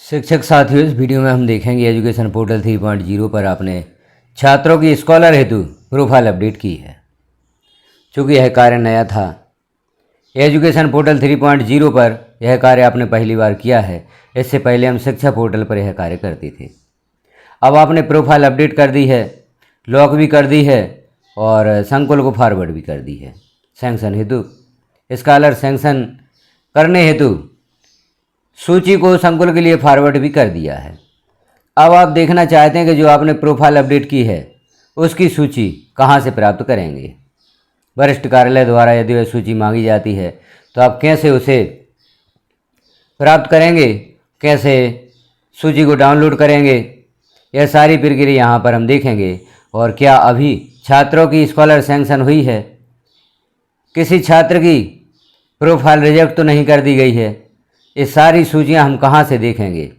शिक्षक साथियों, इस वीडियो में हम देखेंगे एजुकेशन पोर्टल 3.0 पर आपने छात्रों की स्कॉलर हेतु प्रोफाइल अपडेट की है। चूँकि यह कार्य नया था, एजुकेशन पोर्टल 3.0 पर यह कार्य आपने पहली बार किया है। इससे पहले हम शिक्षा पोर्टल पर यह कार्य करते थे। अब आपने प्रोफाइल अपडेट कर दी है, लॉक भी कर दी है और संकुल को फॉरवर्ड भी कर दी है। सैंक्शन हेतु स्कॉलर सैंक्शन करने हेतु सूची को संकुल के लिए फॉरवर्ड भी कर दिया है। अब आप देखना चाहते हैं कि जो आपने प्रोफाइल अपडेट की है उसकी सूची कहाँ से प्राप्त करेंगे। वरिष्ठ कार्यालय द्वारा यदि वह सूची मांगी जाती है तो आप कैसे उसे प्राप्त करेंगे, कैसे सूची को डाउनलोड करेंगे, यह सारी प्रक्रिया यहाँ पर हम देखेंगे। और क्या अभी छात्रों की स्कॉलर सैंक्शन हुई है, किसी छात्र की प्रोफाइल रिजेक्ट तो नहीं कर दी गई है, ये सारी सूचियां हम कहां से देखेंगे।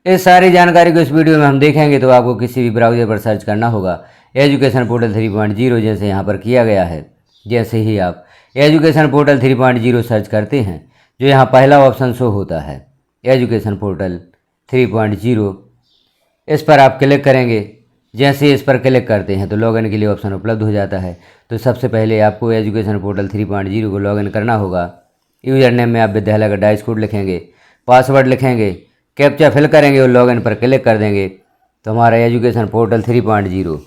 इस सारी जानकारी को इस वीडियो में हम देखेंगे। तो आपको किसी भी ब्राउज़र पर सर्च करना होगा एजुकेशन पोर्टल 3.0, जैसे यहाँ पर किया गया है। जैसे ही आप एजुकेशन पोर्टल 3.0 सर्च करते हैं, जो यहाँ पहला ऑप्शन शो होता है एजुकेशन पोर्टल 3.0, इस पर आप क्लिक करेंगे। जैसे इस पर क्लिक करते हैं तो लॉगिन के लिए ऑप्शन उपलब्ध हो जाता है। तो सबसे पहले आपको एजुकेशन पोर्टल 3.0 को लॉगिन करना होगा। यूज़र नेम में आप विद्यालय का डाइस कोड लिखेंगे, पासवर्ड लिखेंगे, कैप्चा फिल करेंगे और लॉगिन पर क्लिक कर देंगे तो हमारा एजुकेशन पोर्टल 3.0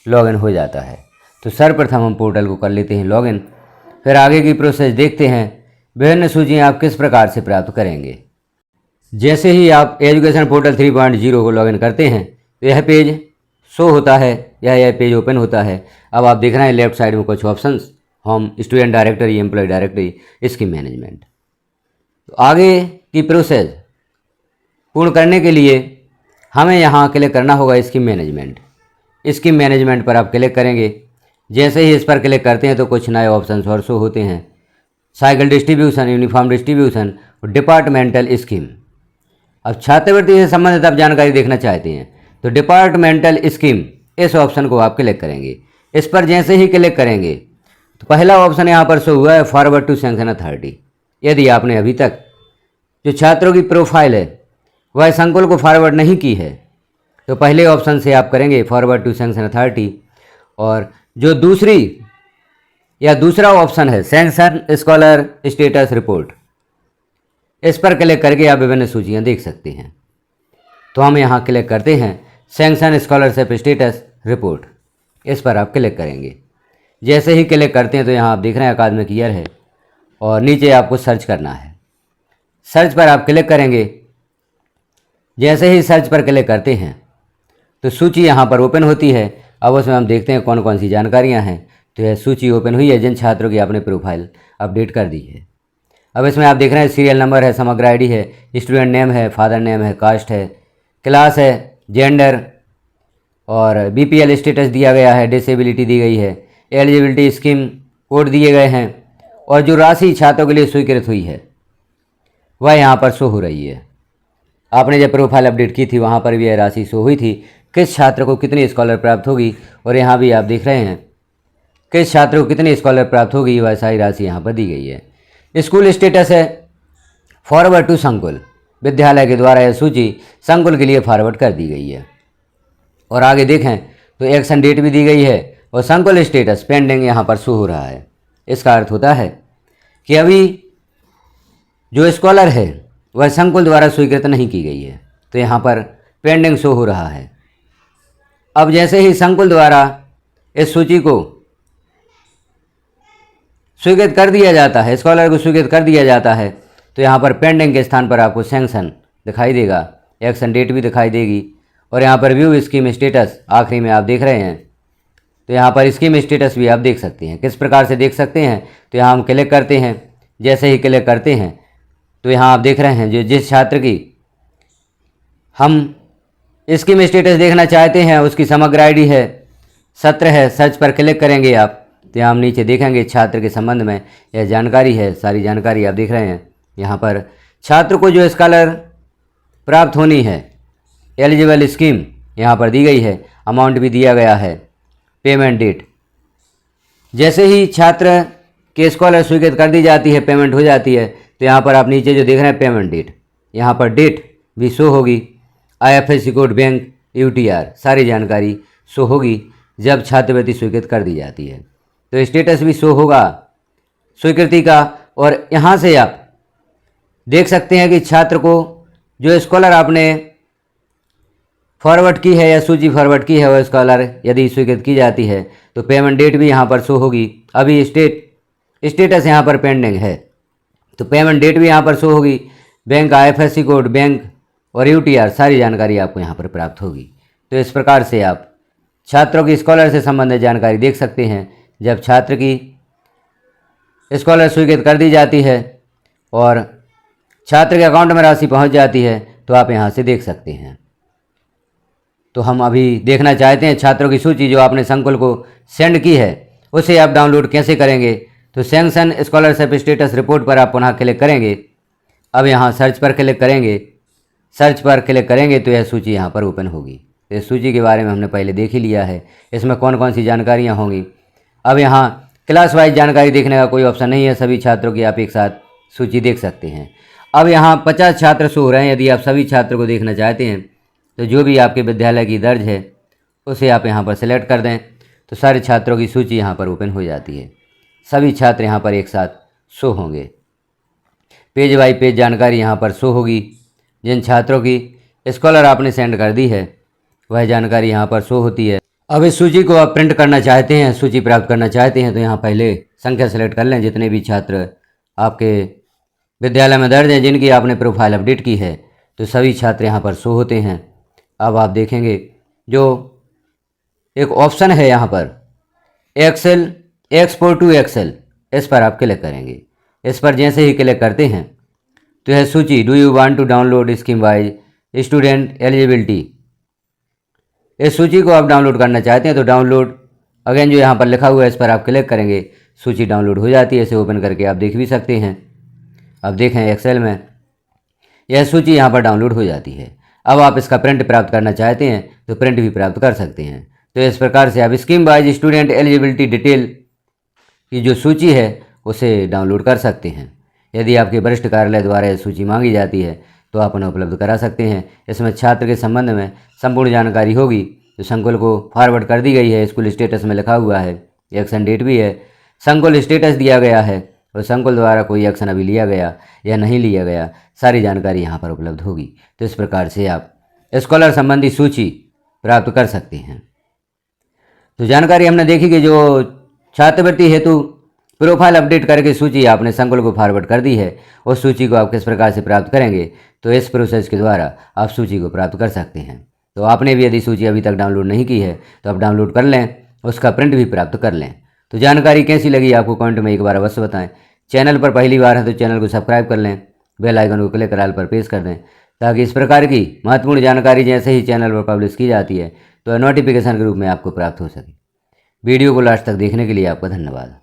लॉगिन हो जाता है। तो सर्वप्रथम हम पोर्टल को कर लेते हैं लॉगिन, फिर आगे की प्रोसेस देखते हैं। विभिन्न सूचियाँ आप किस प्रकार से प्राप्त करेंगे। जैसे ही आप एजुकेशन पोर्टल 3.0 को लॉगिन करते हैं तो यह पेज शो होता है, यह पेज ओपन होता है। अब आप देख रहे हैं लेफ्ट साइड में कुछ options, home, student directory, employee directory, scheme management. तो आगे की प्रोसेस पूर्ण करने के लिए हमें यहाँ क्लिक करना होगा स्कीम मैनेजमेंट। स्कीम मैनेजमेंट पर आप क्लिक करेंगे। जैसे ही इस पर क्लिक करते हैं तो कुछ नए ऑप्शंस और शो होते हैं, साइकिल डिस्ट्रीब्यूशन, यूनिफॉर्म डिस्ट्रीब्यूशन और डिपार्टमेंटल स्कीम। अब छात्रवृत्ति से संबंधित आप जानकारी देखना चाहते हैं तो डिपार्टमेंटल स्कीम, इस ऑप्शन को आप क्लिक करेंगे। इस पर जैसे ही क्लिक करेंगे तो पहला ऑप्शन यहाँ पर शो हुआ है फॉरवर्ड टू सैंक्शन अथॉरिटी। यदि आपने अभी तक जो छात्रों की प्रोफाइल है वह संकुल को फॉरवर्ड नहीं की है तो पहले ऑप्शन से आप करेंगे फॉरवर्ड टू सैंक्शन अथॉरिटी। और जो दूसरा ऑप्शन है सैंक्शन स्कॉलर स्टेटस रिपोर्ट, इस पर क्लिक करके आप विभिन्न सूचियाँ देख सकते हैं। तो हम यहाँ क्लिक करते हैं सैंक्शन स्कॉलरशिप स्टेटस रिपोर्ट, इस पर आप क्लिक करेंगे। जैसे ही क्लिक करते हैं तो यहाँ आप देख रहे हैं अकादमिक ईयर है और नीचे आपको सर्च करना है। सर्च पर आप क्लिक करेंगे। जैसे ही सर्च पर क्लिक करते हैं तो सूची यहाँ पर ओपन होती है। अब उसमें हम देखते हैं कौन कौन सी जानकारियाँ हैं। तो यह सूची ओपन हुई है जिन छात्रों की आपने प्रोफाइल अपडेट कर दी है। अब इसमें आप देख रहे हैं सीरियल नंबर है, समग्र आईडी है, स्टूडेंट नेम है, फादर नेम है, कास्ट है, क्लास है, जेंडर और बीपीएल स्टेटस दिया गया है, डिसेबिलिटी दी गई है, एलिजिबिलिटी स्कीम कोड दिए गए हैं और जो राशि छात्रों के लिए स्वीकृत हुई है वह यहाँ पर शो हो रही है। आपने जब प्रोफाइल अपडेट की थी वहाँ पर भी यह राशि शो हुई थी, किस छात्र को कितनी स्कॉलर प्राप्त होगी। और यहाँ भी आप देख रहे हैं किस छात्र को कितनी स्कॉलर प्राप्त होगी, वह सारी राशि यहाँ पर दी गई है। स्कूल स्टेटस है फॉरवर्ड टू संकुल, विद्यालय के द्वारा यह सूची संकुल के लिए फॉरवर्ड कर दी गई है। और आगे देखें तो एक्शन डेट भी दी गई है और संकुल स्टेटस पेंडिंग यहाँ पर शो हो रहा है। इसका अर्थ होता है कि अभी जो स्कॉलर है वह संकुल द्वारा स्वीकृत नहीं की गई है, तो यहाँ पर पेंडिंग शो हो रहा है। अब जैसे ही संकुल द्वारा इस सूची को स्वीकृत कर दिया जाता है, स्कॉलर को स्वीकृत कर दिया जाता है, तो यहाँ पर पेंडिंग के स्थान पर आपको सैंक्शन दिखाई देगा, एक्शन डेट भी दिखाई देगी। और यहाँ पर व्यू स्कीम स्टेटस आखिरी में आप देख रहे हैं। तो यहाँ पर स्कीम स्टेटस भी आप देख सकते हैं। किस प्रकार से देख सकते हैं तो यहाँ हम क्लिक करते हैं। जैसे ही क्लिक करते हैं तो यहाँ आप देख रहे हैं जो जिस छात्र की हम स्कीम स्टेटस देखना चाहते हैं उसकी समग्र आईडी है, सत्र है। सर्च पर क्लिक करेंगे आप तो यहाँ हम नीचे देखेंगे छात्र के संबंध में यह जानकारी है, सारी जानकारी आप देख रहे हैं। यहाँ पर छात्र को जो स्कॉलर प्राप्त होनी है, एलिजिबल स्कीम यहाँ पर दी गई है, अमाउंट भी दिया गया है, पेमेंट डेट। जैसे ही छात्र के स्कॉलर स्वीकृत कर दी जाती है, पेमेंट हो जाती है, तो यहाँ पर आप नीचे जो देख रहे हैं पेमेंट डेट, यहाँ पर डेट भी शो होगी, IFSC कोड, बैंक, UTR सारी जानकारी शो होगी जब छात्रवृत्ति स्वीकृत कर दी जाती है। तो स्टेटस भी शो होगा स्वीकृति का, और यहाँ से आप देख सकते हैं कि छात्र को जो स्कॉलर आपने फॉरवर्ड की है या सूची फॉरवर्ड की है वो स्कॉलर यदि स्वीकृत की जाती है तो पेमेंट डेट भी यहाँ पर शो होगी। अभी स्टेटस यहाँ पर पेंडिंग है तो पेमेंट डेट भी यहाँ पर शो होगी। बैंक, IFSC कोड, बैंक और UTR सारी जानकारी आपको यहाँ पर प्राप्त होगी। तो इस प्रकार से आप छात्रों की स्कॉलर से संबंधित जानकारी देख सकते हैं। जब छात्र की स्कॉलर स्वीकृत कर दी जाती है और छात्र के अकाउंट में राशि पहुँच जाती है तो आप यहाँ से देख सकते हैं। तो हम अभी देखना चाहते हैं छात्रों की सूची जो आपने संकुल को सेंड की है उसे आप डाउनलोड कैसे करेंगे। तो सैंक्शन स्कॉलरशिप स्टेटस रिपोर्ट पर आप पुनः क्लिक करेंगे। अब यहाँ सर्च पर क्लिक करेंगे। सर्च पर क्लिक करेंगे तो यह सूची यहाँ पर ओपन होगी। तो इस सूची के बारे में हमने पहले देख ही लिया है, इसमें कौन कौन सी जानकारियाँ होंगी। अब यहाँ क्लास वाइज जानकारी देखने का कोई ऑप्शन नहीं है, सभी छात्रों की आप एक साथ सूची देख सकते हैं। अब यहाँ 50 छात्र शो हो रहे हैं। यदि आप सभी छात्रों को देखना चाहते हैं तो जो भी आपके विद्यालय की दर्ज है उसे आप यहाँ पर सिलेक्ट कर दें तो सारे छात्रों की सूची यहाँ पर ओपन हो जाती है। सभी छात्र यहाँ पर एक साथ शो होंगे। पेज बाई पेज जानकारी यहाँ पर शो होगी। जिन छात्रों की स्कॉलर आपने सेंड कर दी है वह जानकारी यहाँ पर शो होती है। अब इस सूची को आप प्रिंट करना चाहते हैं, सूची प्राप्त करना चाहते हैं तो यहाँ पहले संख्या सेलेक्ट कर लें। जितने भी छात्र आपके विद्यालय में दर्ज हैं जिनकी आपने प्रोफाइल अपडेट की है तो सभी छात्र यहाँ पर शो होते हैं। अब आप देखेंगे जो एक ऑप्शन है यहाँ पर एक्सेल, एक्सपोर्ट टू एक्सेल, इस पर आप क्लिक करेंगे। इस पर जैसे ही क्लिक करते हैं तो यह सूची do you want to download scheme wise student eligibility, इस सूची को आप डाउनलोड करना चाहते हैं तो डाउनलोड अगेन जो यहाँ पर लिखा हुआ है इस पर आप क्लिक करेंगे। सूची डाउनलोड हो जाती है। इसे ओपन करके आप देख भी सकते हैं। अब देखें एक्सेल में यह सूची यहाँ पर डाउनलोड हो जाती है। अब आप इसका प्रिंट प्राप्त करना चाहते हैं तो प्रिंट भी प्राप्त कर सकते हैं। तो इस प्रकार से आप scheme wise student eligibility detail की जो सूची है उसे डाउनलोड कर सकते हैं। यदि आपके वरिष्ठ कार्यालय द्वारा यह सूची मांगी जाती है तो आप उन्हें उपलब्ध करा सकते हैं। इसमें छात्र के संबंध में संपूर्ण जानकारी होगी जो संकुल को फॉरवर्ड कर दी गई है। स्कूल स्टेटस में लिखा हुआ है, एक्शन डेट भी है, संकुल स्टेटस दिया गया है और संकुल द्वारा कोई एक्शन अभी लिया गया या नहीं लिया गया, सारी जानकारी यहाँ पर उपलब्ध होगी। तो इस प्रकार से आप स्कॉलर संबंधी सूची प्राप्त कर सकते हैं। तो जानकारी हमने देखी कि जो छात्रवृत्ति हेतु प्रोफाइल अपडेट करके सूची आपने संकुल को फॉरवर्ड कर दी है, उस सूची को आप किस प्रकार से प्राप्त करेंगे तो इस प्रोसेस के द्वारा आप सूची को प्राप्त कर सकते हैं। तो आपने भी यदि सूची अभी तक डाउनलोड नहीं की है तो आप डाउनलोड कर लें, उसका प्रिंट भी प्राप्त कर लें। तो जानकारी कैसी लगी आपको कमेंट में एक बार अवश्य बताएं। चैनल पर पहली बार है तो चैनल को सब्सक्राइब कर लें, बेल आइकन को क्लिक कर ऑल पर प्रेस कर दें ताकि इस प्रकार की महत्वपूर्ण जानकारी जैसे ही चैनल पर पब्लिश की जाती है तो नोटिफिकेशन के रूप में आपको प्राप्त हो सके। वीडियो को लास्ट तक देखने के लिए आपका धन्यवाद।